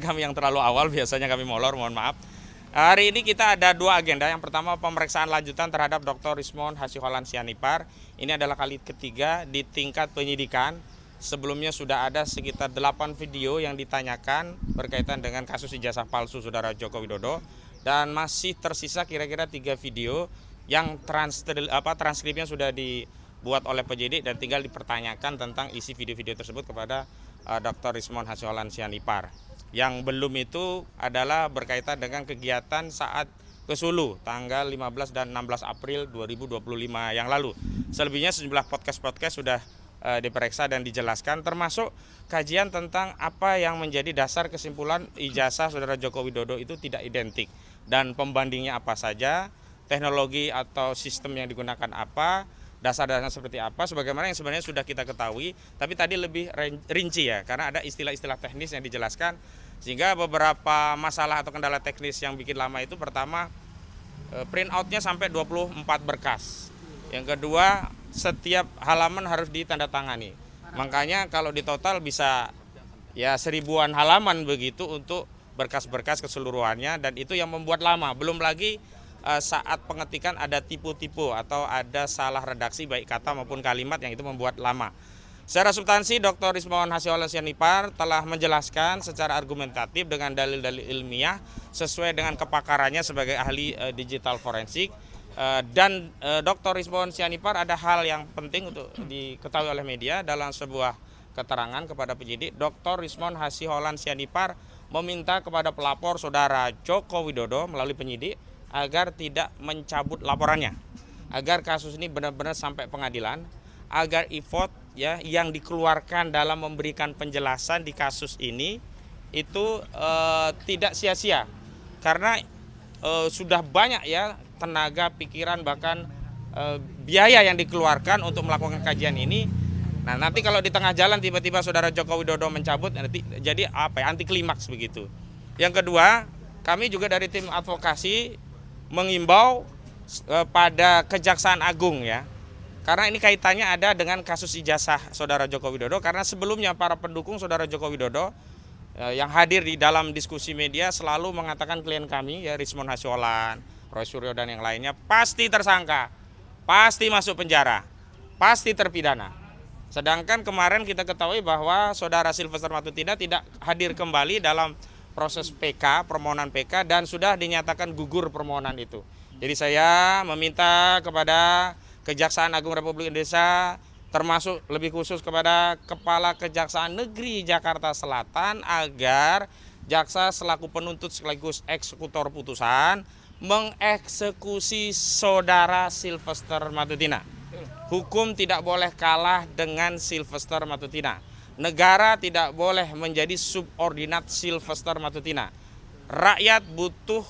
Kami yang terlalu awal, biasanya kami molor, mohon maaf. Hari ini kita ada dua agenda. Yang pertama pemeriksaan lanjutan terhadap Dr. Rismond Hasyiholan Sianipar. Ini adalah kali ketiga di tingkat penyidikan. Sebelumnya sudah ada sekitar 8 video yang ditanyakan berkaitan dengan kasus ijazah palsu Saudara Joko Widodo. Dan masih tersisa kira-kira 3 video yang transkripnya sudah dibuat oleh penyidik dan tinggal dipertanyakan tentang isi video-video tersebut kepada Dr. Rismond Hasyiholan Sianipar. Yang belum itu adalah berkaitan dengan kegiatan saat ke Sulu tanggal 15 dan 16 April 2025 yang lalu. Selebihnya sejumlah podcast sudah diperiksa dan dijelaskan, termasuk kajian tentang apa yang menjadi dasar kesimpulan ijazah Saudara Joko Widodo itu tidak identik dan pembandingnya apa saja, teknologi atau sistem yang digunakan apa, dasar-dasarnya seperti apa, sebagaimana yang sebenarnya sudah kita ketahui, tapi tadi lebih rinci ya, karena ada istilah-istilah teknis yang dijelaskan, sehingga beberapa masalah atau kendala teknis yang bikin lama itu pertama print outnya sampai 24 berkas. Yang kedua, setiap halaman harus ditandatangani. Makanya kalau di total bisa ya 1000-an halaman begitu untuk berkas-berkas keseluruhannya, dan itu yang membuat lama. Belum lagi saat pengetikan ada tipu-tipu atau ada salah redaksi baik kata maupun kalimat yang itu membuat lama. Secara substansi, Dr. Rismond Hasyiholan Sianipar telah menjelaskan secara argumentatif dengan dalil-dalil ilmiah sesuai dengan kepakarannya sebagai ahli digital forensik. Dan Dr. Rismond Sianipar ada hal yang penting untuk diketahui oleh media dalam sebuah keterangan kepada penyidik. Dr. Rismond Hasyiholan Sianipar meminta kepada pelapor Saudara Joko Widodo melalui penyidik agar tidak mencabut laporannya, agar kasus ini benar-benar sampai pengadilan, agar effort ya yang dikeluarkan dalam memberikan penjelasan di kasus ini itu tidak sia-sia, karena sudah banyak ya tenaga, pikiran, bahkan biaya yang dikeluarkan untuk melakukan kajian ini. Nah, nanti kalau di tengah jalan tiba-tiba Saudara Joko Widodo mencabut, nanti jadi anti klimaks begitu. Yang kedua, kami juga dari tim advokasi mengimbau pada Kejaksaan Agung ya, karena ini kaitannya ada dengan kasus ijazah Saudara Joko Widodo, karena sebelumnya para pendukung Saudara Joko Widodo yang hadir di dalam diskusi media selalu mengatakan klien kami ya Rismond Hasyiholan, Roy Suryo dan yang lainnya pasti tersangka, pasti masuk penjara, pasti terpidana. Sedangkan kemarin kita ketahui bahwa Saudara Sylvester Matutina tidak hadir kembali dalam proses PK, permohonan PK, dan sudah dinyatakan gugur permohonan itu. Jadi saya meminta kepada Kejaksaan Agung Republik Indonesia, termasuk lebih khusus kepada Kepala Kejaksaan Negeri Jakarta Selatan, agar jaksa selaku penuntut sekaligus eksekutor putusan mengeksekusi Saudara Sylvester Matutina. Hukum tidak boleh kalah dengan Sylvester Matutina. Negara tidak boleh menjadi subordinat Sylvester Matutina. Rakyat butuh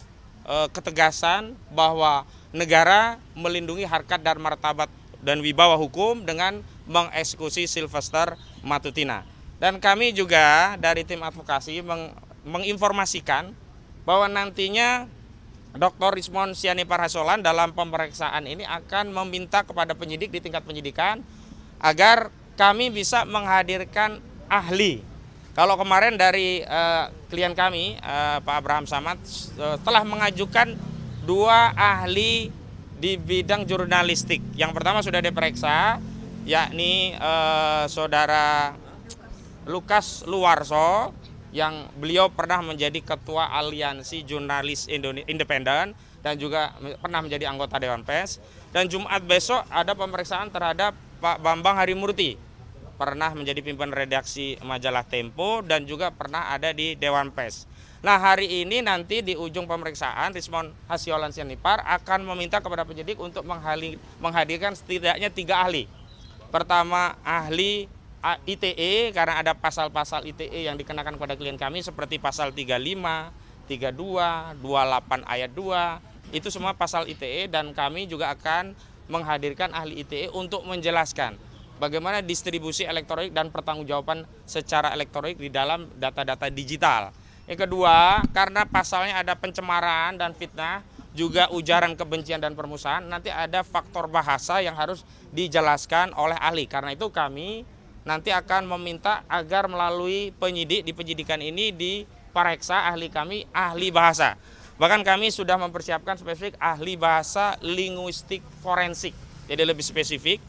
ketegasan bahwa negara melindungi harkat dan martabat dan wibawa hukum dengan mengeksekusi Sylvester Matutina. Dan kami juga dari tim advokasi menginformasikan bahwa nantinya Dr. Rismond Sianipar Hasyiholan dalam pemeriksaan ini akan meminta kepada penyidik di tingkat penyidikan agar kami bisa menghadirkan ahli. Kalau kemarin dari klien kami, Pak Abraham Samad, telah mengajukan 2 ahli di bidang jurnalistik. Yang pertama sudah diperiksa, yakni Saudara Lukas Luwarso, yang beliau pernah menjadi Ketua Aliansi Jurnalis Independen dan juga pernah menjadi anggota Dewan Pers. Dan Jumat besok ada pemeriksaan terhadap Pak Bambang Harimurti, pernah menjadi pimpinan redaksi majalah Tempo dan juga pernah ada di Dewan Pers. Nah, hari ini nanti di ujung pemeriksaan Rismond Hasyiholan Sianipar akan meminta kepada penyidik untuk menghadirkan setidaknya 3 ahli. Pertama, ahli ITE, karena ada pasal-pasal ITE yang dikenakan kepada klien kami seperti pasal 35, 32, 28 ayat 2. Itu semua pasal ITE, dan kami juga akan menghadirkan ahli ITE untuk menjelaskan bagaimana distribusi elektronik dan pertanggungjawaban secara elektronik di dalam data-data digital. Yang kedua, karena pasalnya ada pencemaran dan fitnah, juga ujaran kebencian dan permusuhan, nanti ada faktor bahasa yang harus dijelaskan oleh ahli. Karena itu kami nanti akan meminta agar melalui penyidik di penyidikan ini pareksa ahli kami ahli bahasa. Bahkan kami sudah mempersiapkan spesifik ahli bahasa linguistik forensik. Jadi lebih spesifik.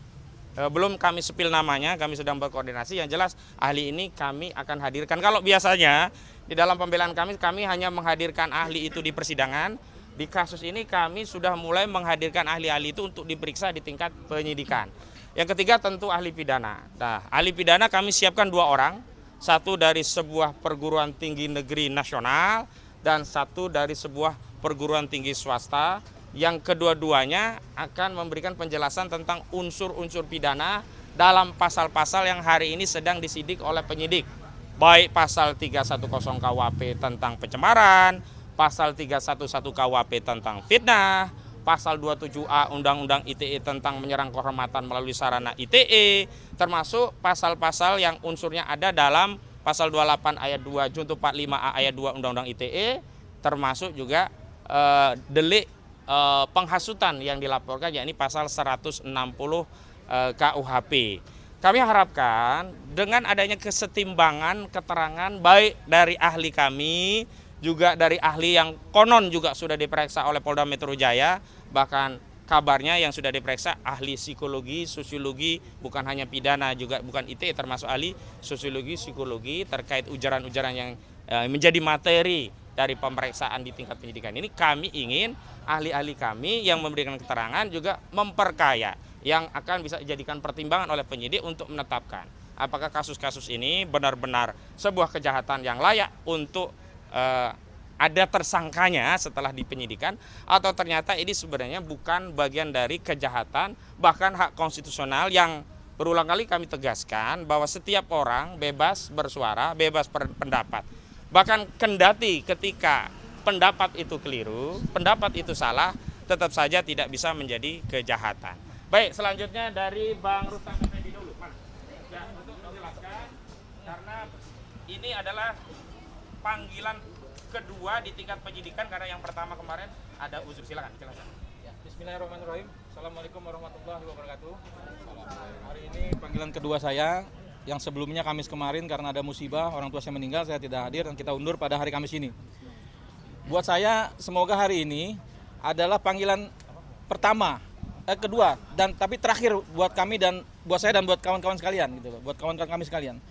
Belum kami sepil namanya, kami sedang berkoordinasi. Yang jelas ahli ini kami akan hadirkan. Kalau biasanya di dalam pembelaan kami hanya menghadirkan ahli itu di persidangan. Di kasus ini kami sudah mulai menghadirkan ahli-ahli itu untuk diperiksa di tingkat penyidikan. Yang ketiga tentu ahli pidana. Nah, ahli pidana kami siapkan 2 orang. Satu dari sebuah perguruan tinggi negeri nasional dan satu dari sebuah perguruan tinggi swasta. Yang kedua-duanya akan memberikan penjelasan tentang unsur-unsur pidana dalam pasal-pasal yang hari ini sedang disidik oleh penyidik. Baik pasal 310 KUHP tentang pencemaran, pasal 311 KUHP tentang fitnah, pasal 27A Undang-Undang ITE tentang menyerang kehormatan melalui sarana ITE, termasuk pasal-pasal yang unsurnya ada dalam pasal 28 ayat 2 junto 45A ayat 2 Undang-Undang ITE, termasuk juga delik penghasutan yang dilaporkan, yakni pasal 160 KUHP. Kami harapkan dengan adanya kesetimbangan keterangan baik dari ahli kami, juga dari ahli yang konon juga sudah diperiksa oleh Polda Metro Jaya, bahkan kabarnya yang sudah diperiksa ahli psikologi, sosiologi, bukan hanya pidana, juga bukan ITE, termasuk ahli sosiologi, psikologi terkait ujaran-ujaran yang menjadi materi dari pemeriksaan di tingkat penyidikan ini. Kami ingin ahli-ahli kami yang memberikan keterangan juga memperkaya, yang akan bisa dijadikan pertimbangan oleh penyidik untuk menetapkan apakah kasus-kasus ini benar-benar sebuah kejahatan yang layak untuk ada tersangkanya setelah dipenyidikan, atau ternyata ini sebenarnya bukan bagian dari kejahatan, bahkan hak konstitusional yang berulang kali kami tegaskan bahwa setiap orang bebas bersuara, bebas berpendapat. Bahkan kendati ketika pendapat itu keliru, pendapat itu salah, tetap saja tidak bisa menjadi kejahatan. Baik, selanjutnya dari Bang Rustam Effendi dulu. Mana? Ya, untuk menjelaskan, karena ini adalah panggilan kedua di tingkat penyidikan, karena yang pertama kemarin ada uzur. Silakan. Ya, Bismillahirrahmanirrahim. Assalamualaikum warahmatullahi wabarakatuh. Hari ini panggilan kedua saya. Yang sebelumnya Kamis kemarin karena ada musibah, orang tua saya meninggal, saya tidak hadir dan kita undur pada hari Kamis ini. Buat saya semoga hari ini adalah panggilan kedua dan tapi terakhir buat kami dan buat saya dan buat kawan-kawan sekalian gitu loh, buat kawan-kawan kami sekalian.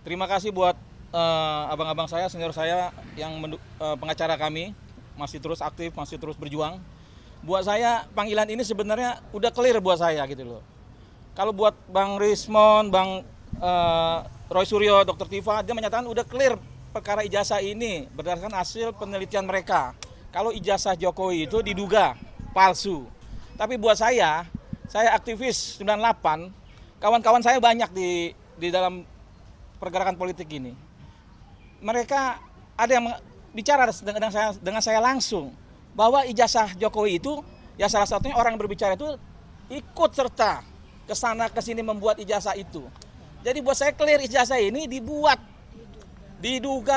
Terima kasih buat abang-abang saya, senior saya yang pengacara kami masih terus aktif, masih terus berjuang. Buat saya panggilan ini sebenarnya udah clear buat saya gitu loh. Kalau buat Bang Rismon, Bang Roy Suryo, Dr. Tifa, dia menyatakan udah clear perkara ijazah ini berdasarkan hasil penelitian mereka. Kalau ijazah Jokowi itu diduga palsu. Tapi buat saya aktivis 98, kawan-kawan saya banyak di dalam pergerakan politik ini. Mereka ada yang bicara dengan saya langsung bahwa ijazah Jokowi itu, ya salah satunya orang yang berbicara itu ikut serta ke sana ke sini membuat ijazah itu. Jadi buat saya clear ijazah ini diduga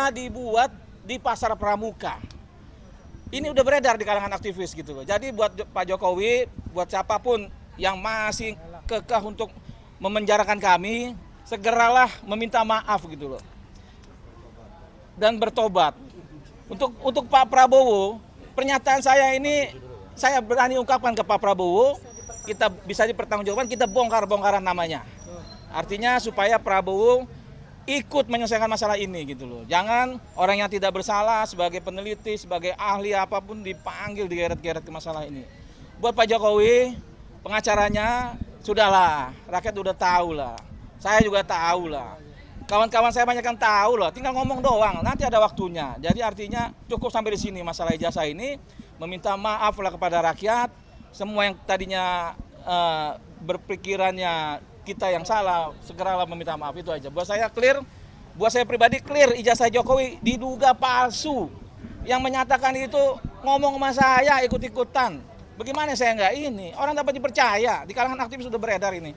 dibuat di Pasar Pramuka. Ini udah beredar di kalangan aktivis gitu loh. Jadi buat Pak Jokowi, buat siapapun yang masih kekeh untuk memenjarakan kami, segeralah meminta maaf gitu loh. Dan bertobat. Untuk Pak Prabowo, pernyataan saya ini saya berani ungkapkan ke Pak Prabowo, kita bisa dipertanggungjawabkan, kita bongkar-bongkaran namanya. Artinya supaya Prabowo ikut menyelesaikan masalah ini gitu loh. Jangan orang yang tidak bersalah sebagai peneliti, sebagai ahli apapun dipanggil, digeret-geret ke masalah ini. Buat Pak Jokowi, pengacaranya sudahlah, rakyat udah tahu lah. Saya juga tahu lah. Kawan-kawan saya banyak yang tahu loh, tinggal ngomong doang, nanti ada waktunya. Jadi artinya cukup sampai di sini masalah ijazah ini, meminta maaf lah kepada rakyat, semua yang tadinya berpikirannya kita yang salah, segeralah meminta maaf, itu aja. Buat saya clear, buat saya pribadi clear, ijazah Jokowi diduga palsu. Yang menyatakan itu ngomong sama saya ikut-ikutan. Bagaimana saya enggak ini? Orang dapat dipercaya, di kalangan aktivis sudah beredar ini.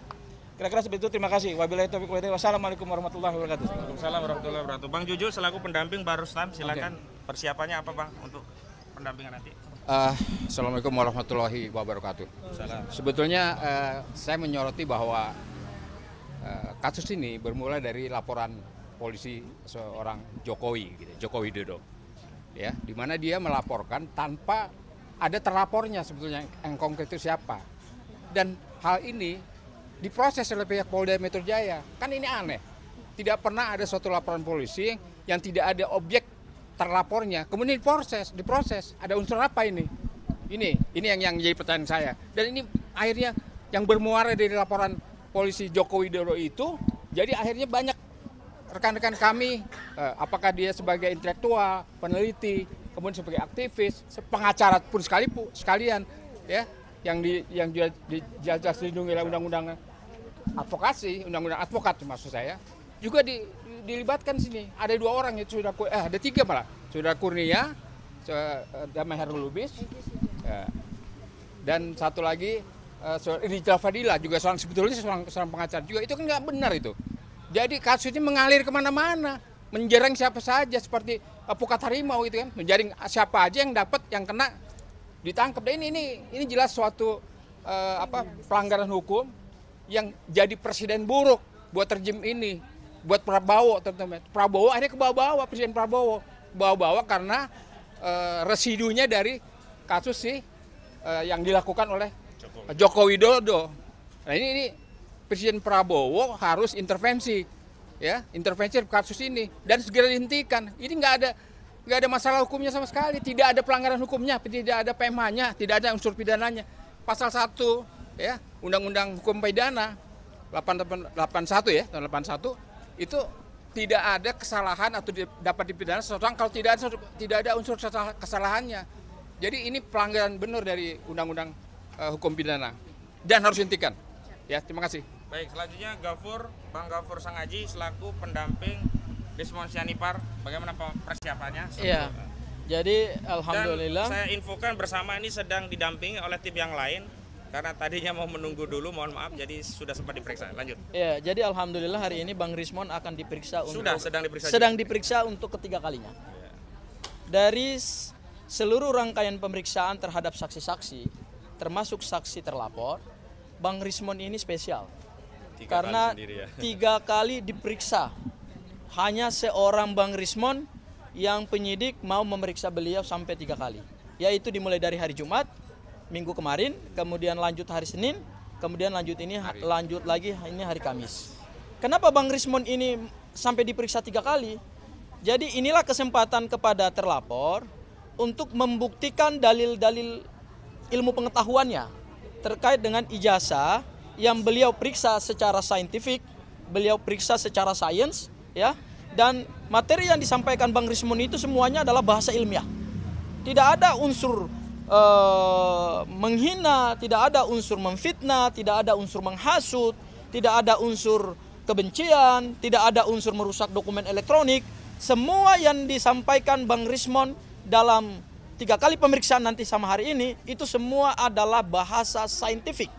Kira-kira seperti itu, terima kasih. Wabillahi taufiq wal hidayah. Wassalamualaikum warahmatullahi wabarakatuh. Waalaikumsalam warahmatullahi wabarakatuh. Bang Juju selaku pendamping Bang Rustam, silakan. Persiapannya apa Bang untuk pendampingan nanti? Assalamualaikum warahmatullahi wabarakatuh. Sebetulnya saya menyoroti bahwa kasus ini bermula dari laporan polisi seorang Jokowi, gitu, Joko Widodo, ya, di mana dia melaporkan tanpa ada terlapornya sebetulnya yang konkret itu siapa. Dan hal ini diproses oleh pihak Polda Metro Jaya. Kan ini aneh. Tidak pernah ada suatu laporan polisi yang tidak ada objek terlapornya. Kemudian diproses. Ada unsur apa ini? Ini yang jadi pertanyaan saya. Dan ini akhirnya yang bermuara dari laporan polisi Joko Widodo itu, jadi akhirnya banyak rekan-rekan kami, apakah dia sebagai intelektual, peneliti, kemudian sebagai aktivis, pengacara pun sekalian, ya, yang jelas dilindungi oleh undang-undang advokasi, undang-undang advokat maksud saya, juga dilibatkan sini. Ada 2 orang itu ada 3 malah, Saudara Kurnia, Damai Herul Lubis, dan satu lagi Rijal Fadila juga sebetulnya seorang pengacara juga. Itu kan nggak benar itu. Jadi kasus ini mengalir kemana-mana, menjereng siapa saja seperti pukat harimau gitu kan, menjaring siapa aja yang dapat, yang kena ditangkap. Dan ini jelas suatu pelanggaran hukum yang jadi presiden buruk buat rejim ini, buat Prabowo teman-teman. Prabowo akhirnya kebawa-bawa, Presiden Prabowo bawa-bawa karena residunya dari kasus yang dilakukan oleh Joko Widodo. Nah ini Presiden Prabowo harus intervensi, ya, intervensi kasus ini dan segera dihentikan. Ini nggak ada masalah hukumnya sama sekali, tidak ada pelanggaran hukumnya, tidak ada PMH-nya, tidak ada unsur pidananya. Pasal 1, ya, Undang-Undang Hukum Pidana 81 ya, tahun 81 itu tidak ada kesalahan atau dapat dipidana seseorang kalau tidak ada unsur kesalahannya. Jadi ini pelanggaran benar dari Undang-Undang Hukum Pidana dan harus dihentikan. Ya, terima kasih. Baik, selanjutnya Bang Gafur Sangaji selaku pendamping Rismon Sianipar, bagaimana persiapannya? Iya. Jadi alhamdulillah. Dan saya infokan bersama ini sedang didampingi oleh tim yang lain karena tadinya mau menunggu dulu, mohon maaf, jadi sudah sempat diperiksa. Lanjut. Iya, jadi alhamdulillah hari ini Bang Rismon akan diperiksa sedang diperiksa untuk ketiga kalinya. Dari seluruh rangkaian pemeriksaan terhadap saksi-saksi, termasuk saksi terlapor, Bang Rismon ini spesial. Karena 3 kali diperiksa. Hanya seorang Bang Rismon yang penyidik mau memeriksa beliau sampai 3 kali. Yaitu dimulai dari hari Jumat, Minggu kemarin, kemudian lanjut hari Senin, kemudian lanjut lagi ini hari Kamis. Kenapa Bang Rismon ini sampai diperiksa 3 kali? Jadi inilah kesempatan kepada terlapor untuk membuktikan dalil-dalil ilmu pengetahuannya terkait dengan ijazah yang beliau periksa secara saintifik, beliau periksa secara sains, ya. Dan materi yang disampaikan Bang Rismon itu semuanya adalah bahasa ilmiah. Tidak ada unsur menghina, tidak ada unsur memfitnah, tidak ada unsur menghasut, tidak ada unsur kebencian, tidak ada unsur merusak dokumen elektronik. Semua yang disampaikan Bang Rismon dalam 3 kali pemeriksaan nanti sama hari ini, itu semua adalah bahasa saintifik,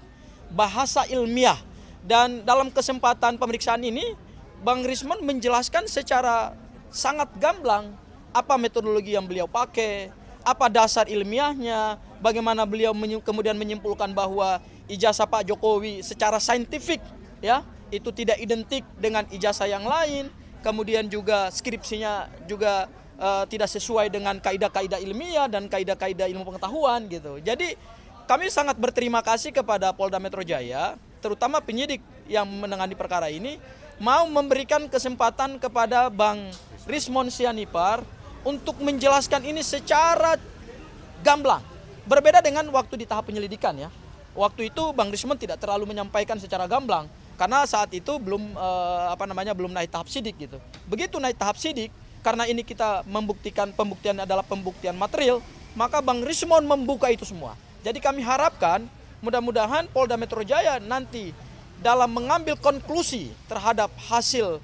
bahasa ilmiah. Dan dalam kesempatan pemeriksaan ini, Bang Rismon menjelaskan secara sangat gamblang apa metodologi yang beliau pakai, apa dasar ilmiahnya, bagaimana beliau kemudian menyimpulkan bahwa ijazah Pak Jokowi secara saintifik, ya, itu tidak identik dengan ijazah yang lain, kemudian juga skripsinya juga tidak sesuai dengan kaidah-kaidah ilmiah dan kaidah-kaidah ilmu pengetahuan gitu. Jadi kami sangat berterima kasih kepada Polda Metro Jaya, terutama penyidik yang menangani perkara ini, mau memberikan kesempatan kepada Bang Rismon Sianipar untuk menjelaskan ini secara gamblang. Berbeda dengan waktu di tahap penyelidikan, ya. Waktu itu Bang Rismon tidak terlalu menyampaikan secara gamblang karena saat itu belum belum naik tahap sidik gitu. Begitu naik tahap sidik, karena ini kita pembuktian adalah pembuktian material, maka Bang Rismon membuka itu semua. Jadi kami harapkan mudah-mudahan Polda Metro Jaya nanti dalam mengambil konklusi terhadap hasil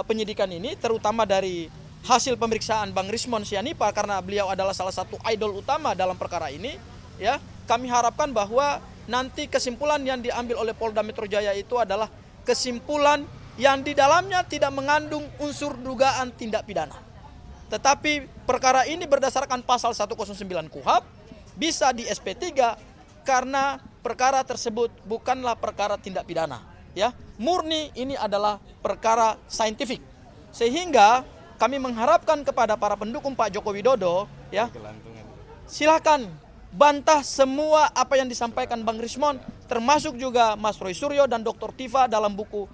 penyidikan ini, terutama dari hasil pemeriksaan Bang Rismon Sianipar karena beliau adalah salah satu idol utama dalam perkara ini, ya. Kami harapkan bahwa nanti kesimpulan yang diambil oleh Polda Metro Jaya itu adalah kesimpulan yang di dalamnya tidak mengandung unsur dugaan tindak pidana. Tetapi perkara ini berdasarkan pasal 109 KUHP bisa di SP3 karena perkara tersebut bukanlah perkara tindak pidana, ya. Murni ini adalah perkara saintifik. Sehingga kami mengharapkan kepada para pendukung Pak Joko Widodo, ya, silakan bantah semua apa yang disampaikan Bang Rismon, termasuk juga Mas Roy Suryo dan Dr. Tifa dalam buku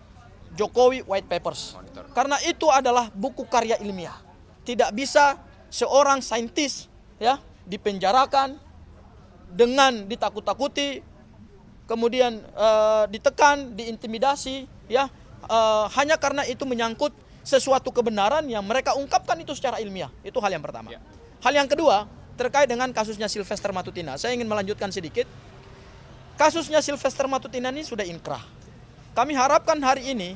Jokowi White Papers. Karena itu adalah buku karya ilmiah. Tidak bisa seorang saintis, ya, dipenjarakan dengan ditakut-takuti, kemudian ditekan, diintimidasi, ya, hanya karena itu menyangkut sesuatu kebenaran yang mereka ungkapkan itu secara ilmiah. Itu hal yang pertama. Hal yang kedua, terkait dengan kasusnya Sylvester Matutina. Saya ingin melanjutkan sedikit. Kasusnya Sylvester Matutina ini sudah inkrah. Kami harapkan hari ini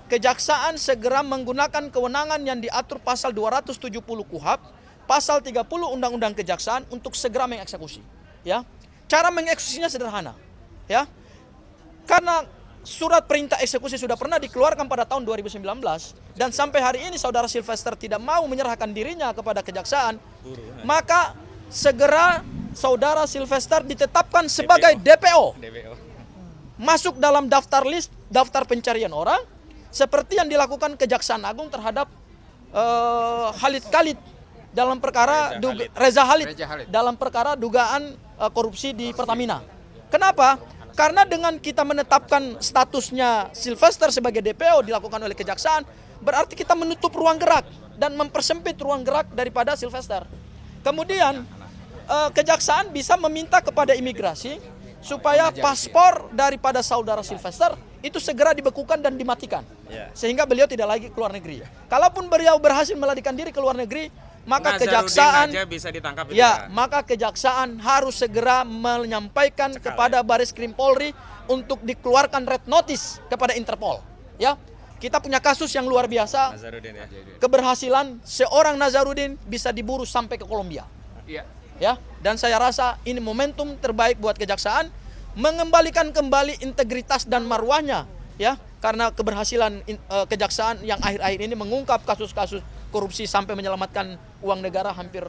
Kejaksaan segera menggunakan kewenangan yang diatur pasal 270 KUHP, pasal 30 Undang-Undang Kejaksaan untuk segera mengeksekusi. Ya, cara mengeksekusinya sederhana. Ya, karena surat perintah eksekusi sudah pernah dikeluarkan pada tahun 2019 dan sampai hari ini saudara Sylvester tidak mau menyerahkan dirinya kepada kejaksaan, maka segera saudara Sylvester ditetapkan sebagai DPO. Masuk dalam daftar list, daftar pencarian orang, seperti yang dilakukan Kejaksaan Agung terhadap Khalid Khalid dalam perkara Reza Khalid dalam perkara dugaan korupsi di Pertamina. Kenapa? Karena dengan kita menetapkan statusnya Sylvester sebagai DPO dilakukan oleh kejaksaan, berarti kita menutup ruang gerak dan mempersempit ruang gerak daripada Sylvester. Kemudian kejaksaan bisa meminta kepada imigrasi supaya paspor daripada saudara Sylvester itu segera dibekukan dan dimatikan, sehingga beliau tidak lagi keluar negeri. Kalaupun beliau berhasil melarikan diri ke luar negeri, maka kejaksaan bisa ditangkap, maka kejaksaan harus segera menyampaikan kepada Baris Krim Polri untuk dikeluarkan red notice kepada Interpol. Ya, kita punya kasus yang luar biasa. Nazarudin, ya. Keberhasilan seorang Nazarudin bisa diburu sampai ke Kolombia. Ya, dan saya rasa ini momentum terbaik buat kejaksaan mengembalikan kembali integritas dan marwahnya, ya, karena keberhasilan kejaksaan yang akhir-akhir ini mengungkap kasus-kasus korupsi sampai menyelamatkan uang negara hampir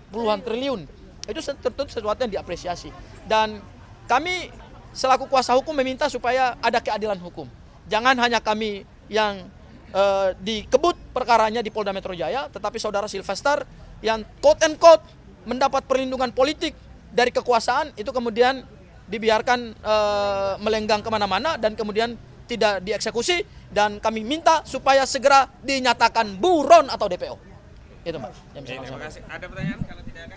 puluhan triliun. Itu tentu sesuatu yang diapresiasi. Dan kami selaku kuasa hukum meminta supaya ada keadilan hukum. Jangan hanya kami yang dikebut perkaranya di Polda Metro Jaya, tetapi saudara Sylvester yang quote and quote mendapat perlindungan politik dari kekuasaan itu kemudian dibiarkan melenggang kemana-mana dan kemudian tidak dieksekusi, dan kami minta supaya segera dinyatakan buron atau DPO. Itu Mas. Terima kasih. Ada pertanyaan? Kalau tidak ada